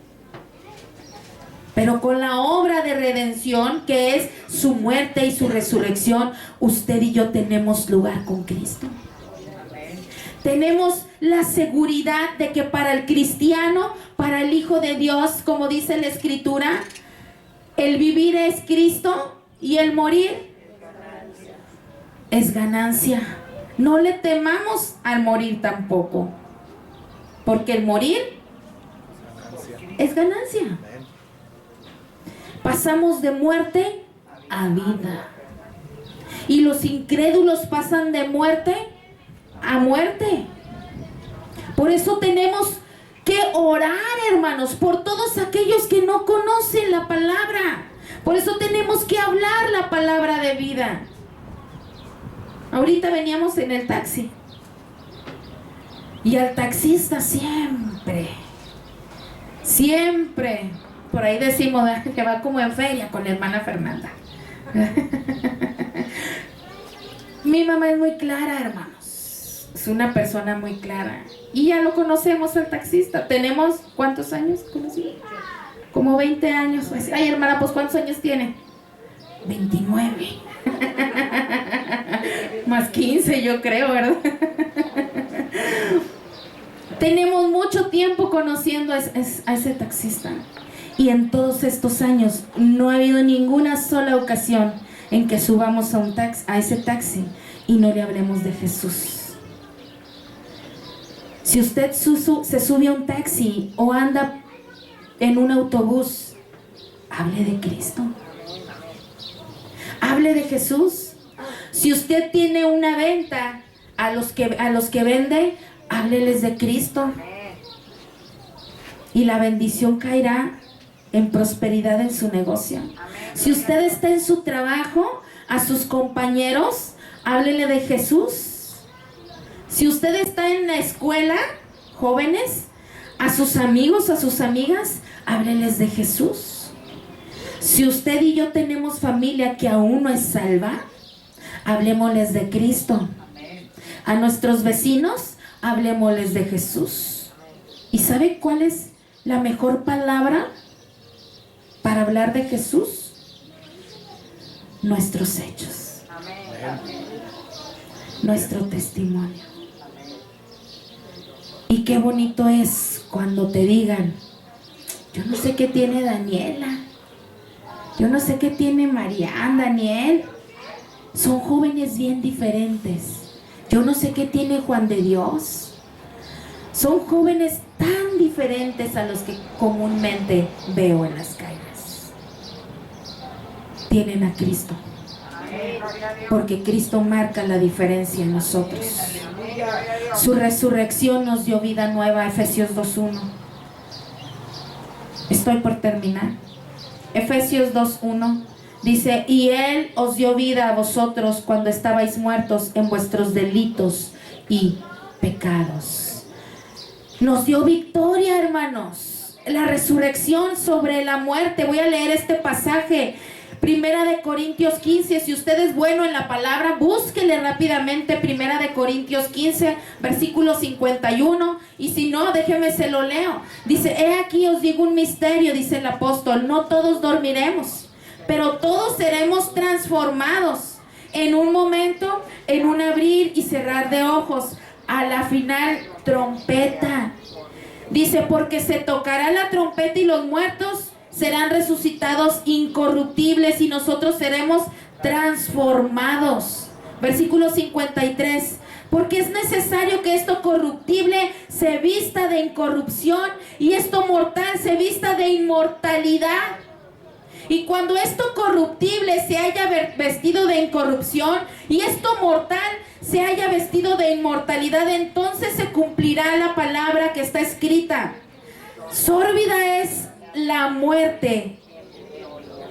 Pero con la obra de redención, que es su muerte y su resurrección, usted y yo tenemos lugar con Cristo. Tenemos la seguridad de que para el cristiano, para el Hijo de Dios, como dice la Escritura, el vivir es Cristo y el morir es ganancia. No le temamos al morir tampoco, porque el morir es ganancia. Pasamos de muerte a vida, y los incrédulos pasan de muerte a muerte. Por eso tenemos que orar, hermanos, por todos aquellos que no conocen la palabra. Por eso tenemos que hablar la palabra de vida. Ahorita veníamos en el taxi, y al taxista siempre, por ahí decimos que va como en feria con la hermana Fernanda. Mi mamá es muy clara, hermanos. Es una persona muy clara. Y ya lo conocemos al taxista. Tenemos, ¿cuántos años conocidos? Como 20 años. Ay, hermana, pues ¿cuántos años tiene? 29. Más 15, yo creo, ¿verdad? Tenemos mucho tiempo conociendo a ese taxista. Y en todos estos años no ha habido ninguna sola ocasión en que subamos a ese taxi y no le hablemos de Jesús. Si usted se sube a un taxi o anda en un autobús, hable de Cristo. Hable de Jesús. Si usted tiene una venta, a los que vende, hábleles de Cristo. y la bendición caerá en prosperidad en su negocio. Si usted está en su trabajo, a sus compañeros, háblele de Jesús. Si usted está en la escuela, jóvenes, a sus amigos, a sus amigas, hábleles de Jesús. Si usted y yo tenemos familia que aún no es salva, hablemosles de Cristo. A nuestros vecinos, hablemosles de Jesús. ¿Y sabe cuál es la mejor palabra para hablar de Jesús? Nuestros hechos. Nuestro testimonio. Y qué bonito es cuando te digan: yo no sé qué tiene Daniela, yo no sé qué tiene Marian, Daniel. Son jóvenes bien diferentes. Yo no sé qué tiene Juan de Dios. Son jóvenes tan diferentes a los que comúnmente veo en las calles. Tienen a Cristo. Porque Cristo marca la diferencia en nosotros. Su resurrección nos dio vida nueva, Efesios 2:1. Estoy por terminar. Efesios 2:1 dice: y Él os dio vida a vosotros cuando estabais muertos en vuestros delitos y pecados. Nos dio victoria, hermanos. La resurrección sobre la muerte. Voy a leer este pasaje. Primera de Corintios 15, si usted es bueno en la palabra, búsquele rápidamente. Primera de Corintios 15, versículo 51, y si no, déjeme se lo leo. Dice: he aquí os digo un misterio, dice el apóstol, no todos dormiremos, pero todos seremos transformados en un momento, en un abrir y cerrar de ojos, a la final trompeta. Dice: porque se tocará la trompeta y los muertos serán resucitados incorruptibles y nosotros seremos transformados. Versículo 53. Porque es necesario que esto corruptible se vista de incorrupción y esto mortal se vista de inmortalidad. Y cuando esto corruptible se haya vestido de incorrupción y esto mortal se haya vestido de inmortalidad, entonces se cumplirá la palabra que está escrita: sórbida es la muerte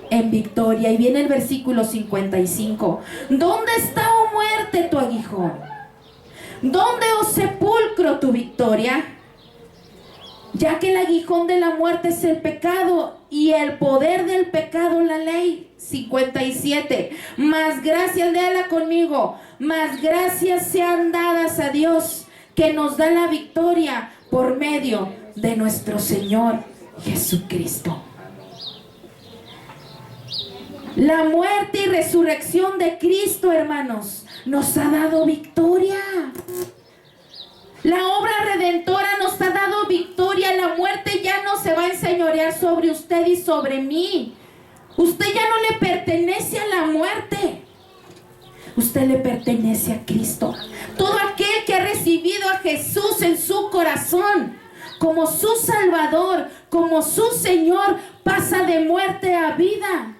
en victoria. Y viene el versículo 55. ¿Dónde está, oh muerte, tu aguijón? ¿Dónde, oh sepulcro, tu victoria? Ya que el aguijón de la muerte es el pecado y el poder del pecado la ley. 57. Más gracias, léala conmigo, más gracias sean dadas a Dios, que nos da la victoria por medio de nuestro Señor Jesucristo. La muerte y resurrección de Cristo, hermanos, nos ha dado victoria. La obra redentora nos ha dado victoria. La muerte ya no se va a enseñorear sobre usted y sobre mí. Usted ya no le pertenece a la muerte. Usted le pertenece a Cristo. Todo aquel que ha recibido a Jesús en su corazón como su Salvador, como su Señor, pasa de muerte a vida.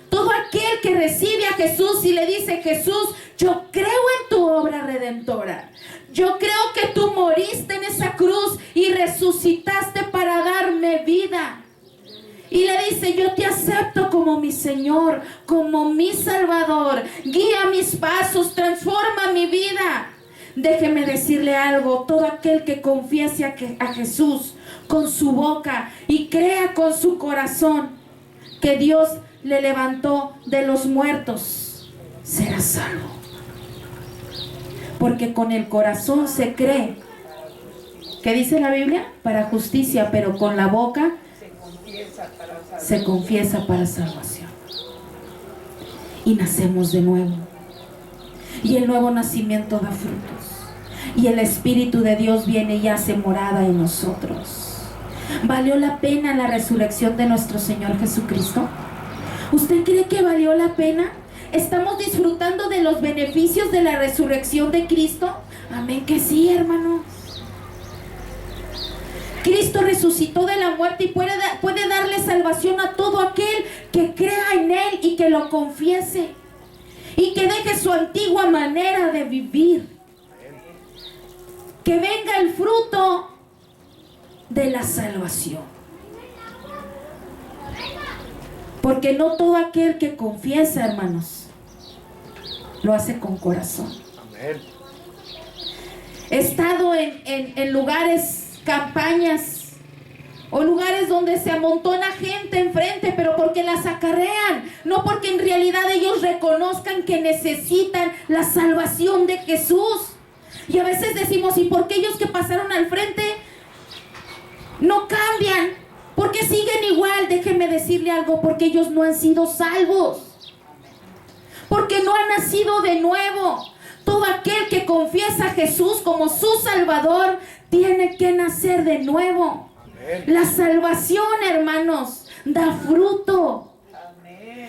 Todo aquel que recibe a Jesús y le dice: Jesús, yo creo en tu obra redentora. Yo creo que tú moriste en esa cruz y resucitaste para darme vida. Y le dice: yo te acepto como mi Señor, como mi Salvador. Guía mis pasos, transforma mi vida. Déjeme decirle algo: todo aquel que confiese a Jesús con su boca y crea con su corazón que Dios le levantó de los muertos, será salvo. Porque con el corazón se cree, ¿qué dice la Biblia? Para justicia, pero con la boca se confiesa para salvación. Y nacemos de nuevo. Y el nuevo nacimiento da frutos. Y el Espíritu de Dios viene y hace morada en nosotros. ¿Valió la pena la resurrección de nuestro Señor Jesucristo? ¿Usted cree que valió la pena? ¿Estamos disfrutando de los beneficios de la resurrección de Cristo? Amén que sí, hermanos. Cristo resucitó de la muerte y puede darle salvación a todo aquel que crea en Él y que lo confiese y que deje su antigua manera de vivir. Que venga el fruto de la salvación. Porque no todo aquel que confiesa, hermanos, lo hace con corazón. Amén. He estado en lugares, campañas o lugares donde se amontona gente enfrente, pero porque las acarrean, no porque en realidad ellos reconozcan que necesitan la salvación de Jesús. Y a veces decimos, ¿y por qué ellos que pasaron al frente no cambian? ¿Por qué siguen igual? Déjenme decirle algo, porque ellos no han sido salvos, porque no han nacido de nuevo. Todo aquel que confiesa a Jesús como su Salvador tiene que nacer de nuevo. Amén. La salvación, hermanos, da fruto.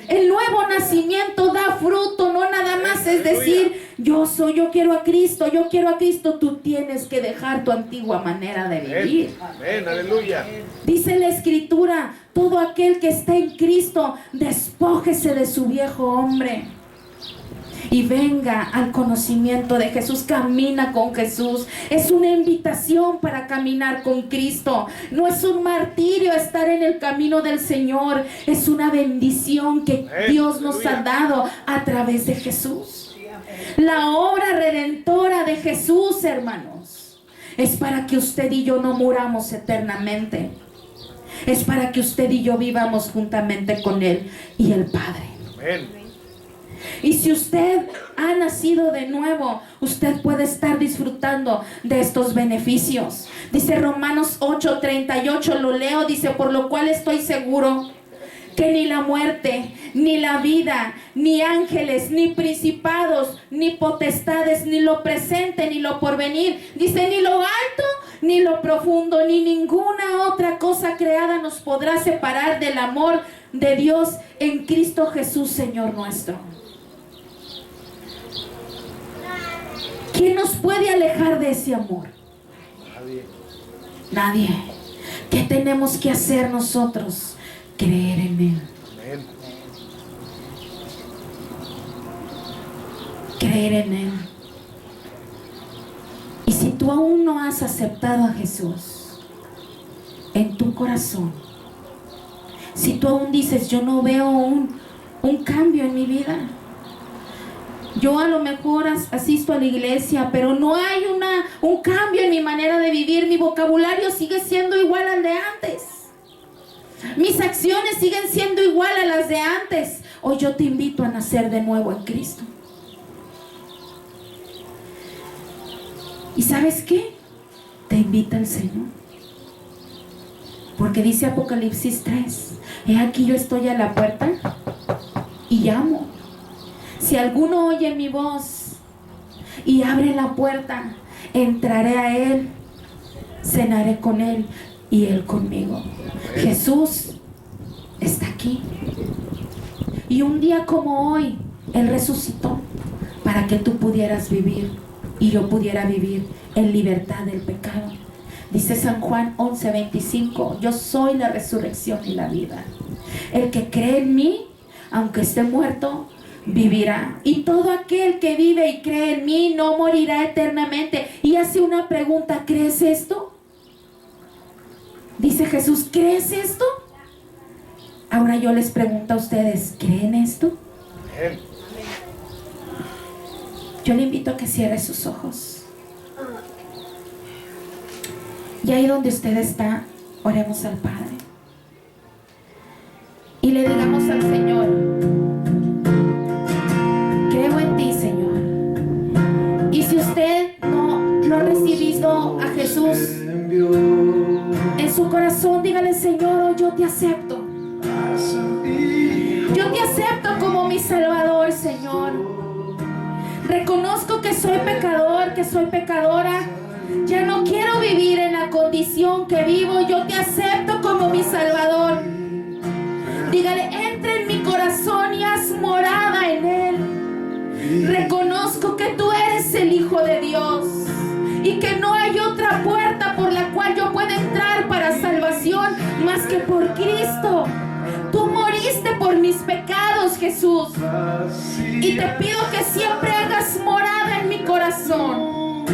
El nuevo nacimiento da fruto, no nada más es decir, yo quiero a Cristo, yo quiero a Cristo. Tú tienes que dejar tu antigua manera de vivir. Amén, aleluya. Dice la Escritura, todo aquel que está en Cristo, despójese de su viejo hombre y venga al conocimiento de Jesús. Camina con Jesús. Es una invitación para caminar con Cristo. No es un martirio estar en el camino del Señor. Es una bendición que Dios nos ha dado a través de Jesús. La obra redentora de Jesús, hermanos, es para que usted y yo no muramos eternamente. Es para que usted y yo vivamos juntamente con Él y el Padre. Amén. Y si usted ha nacido de nuevo, usted puede estar disfrutando de estos beneficios. Dice Romanos 8:38, lo leo, dice, por lo cual estoy seguro que ni la muerte, ni la vida, ni ángeles, ni principados, ni potestades, ni lo presente, ni lo porvenir, dice, ni lo alto, ni lo profundo, ni ninguna otra cosa creada nos podrá separar del amor de Dios en Cristo Jesús, Señor nuestro. ¿Quién nos puede alejar de ese amor? Nadie. Nadie. ¿Qué tenemos que hacer nosotros? Creer en Él. Amén. Creer en Él. Y si tú aún no has aceptado a Jesús en tu corazón, si tú aún dices, yo no veo un cambio en mi vida, yo a lo mejor asisto a la iglesia, pero no hay un cambio en mi manera de vivir, mi vocabulario sigue siendo igual al de antes, mis acciones siguen siendo igual a las de antes, hoy yo te invito a nacer de nuevo en Cristo. ¿Y sabes qué? Te invita el Señor, porque dice Apocalipsis 3, he aquí yo estoy a la puerta y llamo. Si alguno oye mi voz y abre la puerta, entraré a Él, cenaré con Él y Él conmigo. Jesús está aquí. Y un día como hoy, Él resucitó para que tú pudieras vivir y yo pudiera vivir en libertad del pecado. Dice San Juan 11:25, yo soy la resurrección y la vida. El que cree en mí, aunque esté muerto, vivirá. Y todo aquel que vive y cree en mí no morirá eternamente. Y hace una pregunta, ¿crees esto? Dice Jesús, ¿crees esto? Ahora yo les pregunto a ustedes, ¿creen esto? Amén. Yo le invito a que cierre sus ojos. Y ahí donde usted está, oremos al Padre y le digamos al Señor, creo en ti, Señor. Y si usted no ha recibido a Jesús en su corazón, dígale, Señor, yo te acepto. Yo te acepto como mi Salvador, Señor. Reconozco que soy pecador, que soy pecadora. Ya no quiero vivir en la condición que vivo. Yo te acepto como mi Salvador. Dígale, entra en mi corazón y haz morada en él. Reconozco que tú eres el Hijo de Dios y que no hay otra puerta por la cual yo pueda entrar para salvación más que por Cristo. Tú moriste por mis pecados, Jesús, y te pido que siempre hagas morada en mi corazón.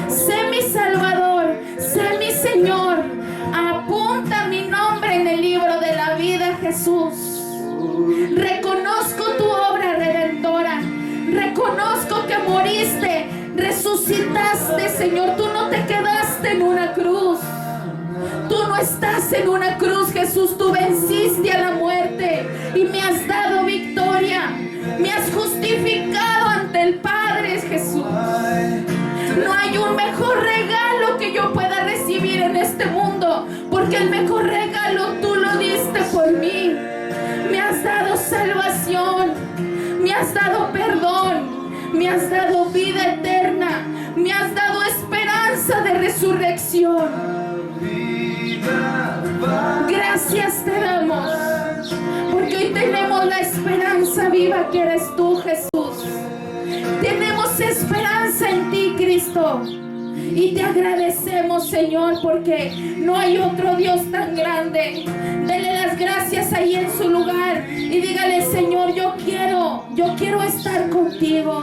Sé mi Salvador, sé mi Señor. moriste, resucitaste, Señor. Tú no te quedaste en una cruz. Tú no estás en una cruz, Jesús. Tú venciste a la muerte y me has dado victoria. Me has justificado ante el Padre, Jesús. No hay un mejor regalo que yo pueda recibir en este mundo, porque el mejor regalo tú lo diste por mí. Me has dado salvación, me has dado perdón, me has dado vida eterna, me has dado esperanza de resurrección. Gracias te damos, porque hoy tenemos la esperanza viva que eres tú, Jesús. Tenemos esperanza en ti, Cristo. Y te agradecemos, Señor, porque no hay otro Dios tan grande. Dele las gracias ahí en su lugar y dígale: Señor, yo quiero estar contigo.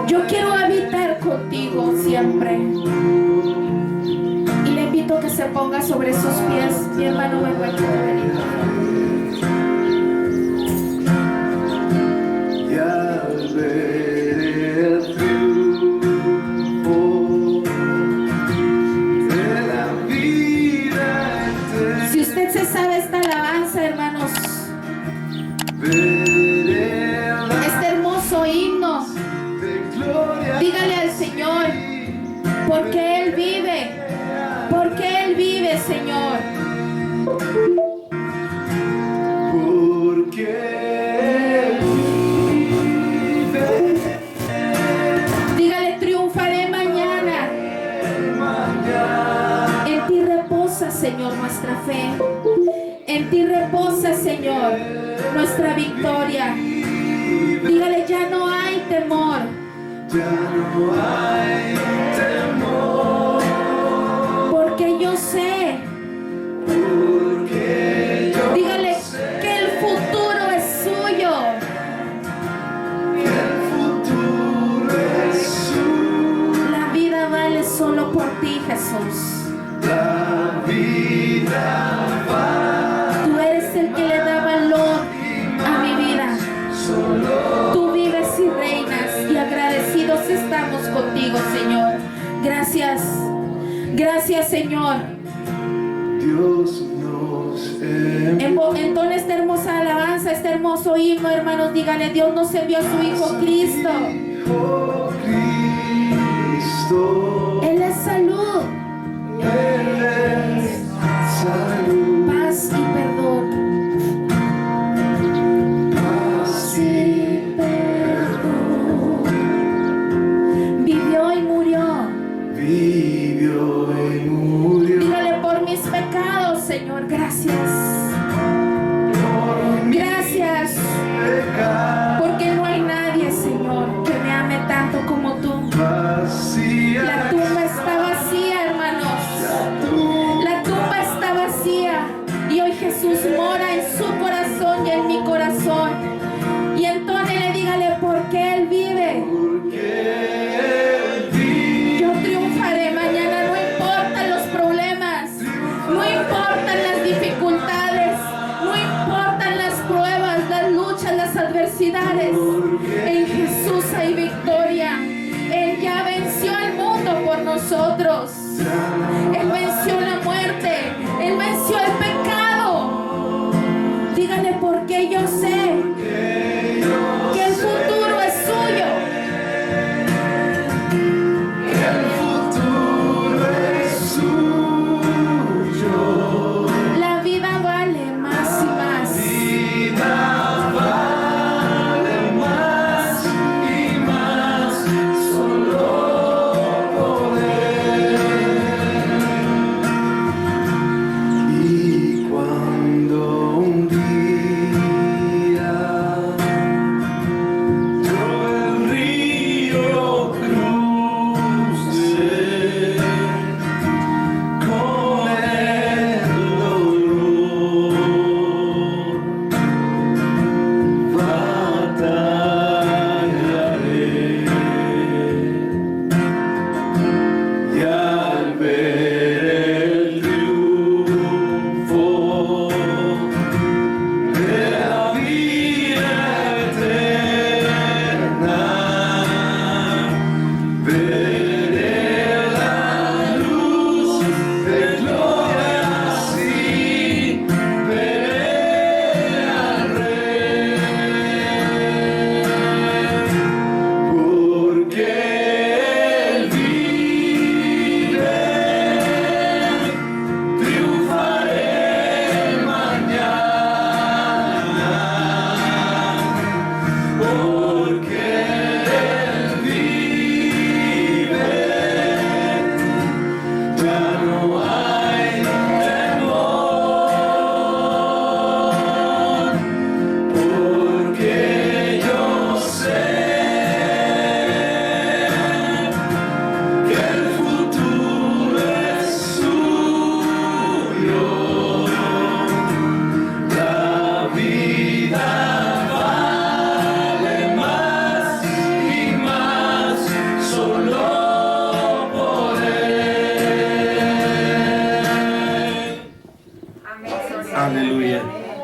Yo quiero habitar contigo siempre. Y le invito a que se ponga sobre sus pies, mi hermano Manuel. Si usted se sabe esta alabanza, hermanos, este hermoso himno, dígale al Señor, porque Él vive, Señor. Dígale: triunfaré mañana. En ti reposa, Señor, nuestra fe. En ti reposa, Señor, nuestra victoria. Dígale: ya no hay temor. Ya no hay temor. Porque yo sé. Dígale que el futuro es suyo. La vida vale solo por ti, Jesús. La vida vale. Tú eres el que le da valor a mi vida. Tú vives y reinas, y agradecidos estamos contigo, Señor. Gracias. Gracias, Señor. Dios nos envió. Entona esta hermosa alabanza, este hermoso himno, hermanos. Díganle: Dios nos envió a su Hijo Cristo. Él es salud. Él es salud. Paz y perdón. Paz y perdón. Vivió y murió. Vivió y murió. Dígale: por mis pecados, Señor, gracias. Gracias. Porque no hay nadie, Señor, que me ame tanto como tú. La tumba está vacía, hermanos. La tumba está vacía. Y hoy Jesús mora en su corazón y en mi corazón. Y entonces le dígale: porque Él vive. Yo triunfaré mañana, no importan los problemas, no importan las dificultades, no importan las pruebas, las luchas, las adversidades. En Jesús hay victoria. Él ya venció al mundo por nosotros. Él venció la muerte. Él venció el pecado. Dígale: porque yo sé que el futuro es suyo. El futuro es suyo. La vida vale más y más. Vida vale más y más. Solo por Él.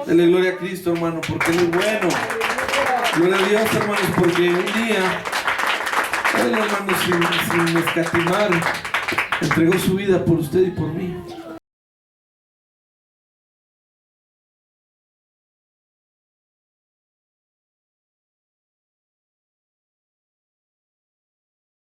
Dele gloria a Cristo, hermano, porque Él es bueno. Gloria a Dios, hermanos, porque un día Él, hermano, sin escatimar, entregó su vida por usted y por mí.